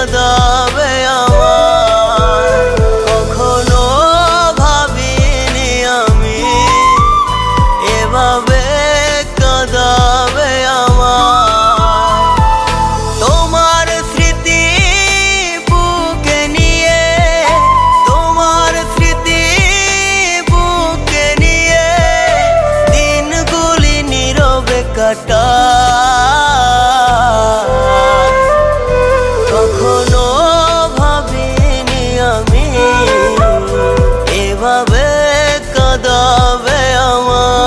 কাঁদাবে আমায়। কখনো ভাবিনি আমি এভাবে কাঁদাবে আমায়। তোমার স্মৃতি বুকে নিয়ে, তোমার স্মৃতি বুকে নিয়ে দিনগুলি নীরবে কাটাই। কখনো ভাবিনি আমি এভাবে কাঁদাবে আমায়।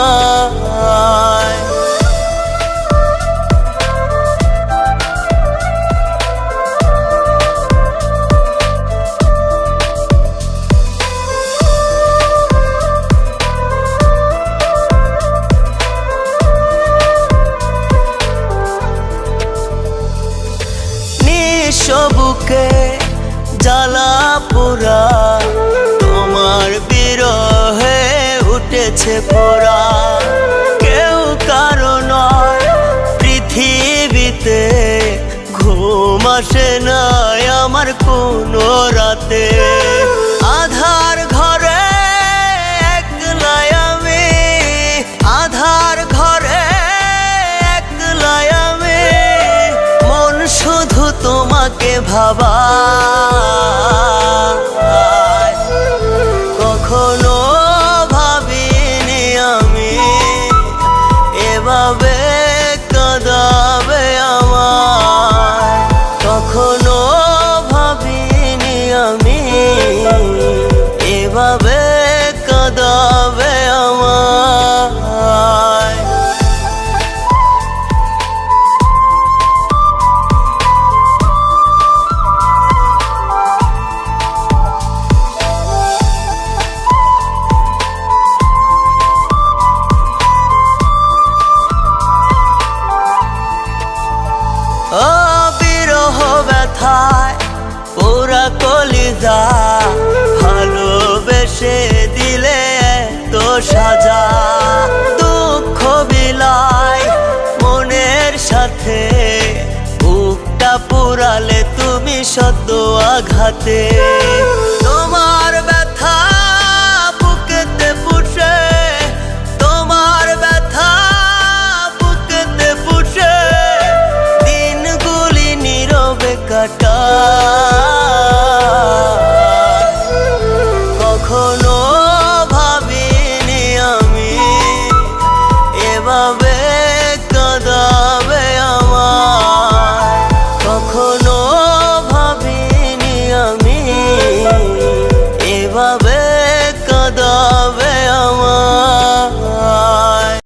বুকে জ্বালা পোড়া তোমার বিরহে উঠেছে পোড়া। কেউ কারো নয় পৃথিবীতে, ঘুম আসে না আমার কোনো রাতে। আধার ঘরে একলাই আমি, আধার ঘরে একলাই আমি, মন শুধু তোমাকে ভাবায়। কখনো ভাবিনি আমি এভাবে কাঁদাবে আমায়। কখনো ভাবিনি আমি এভাবে কাঁদাবে আমায়। বিরহ ব্যথায় পোড়া কলিজা, ভালোবেসে দিলে তো সাজা। দুঃখ বিলাই মনের সাথে, বুকটা পুরালে তুমি শত আঘাতে।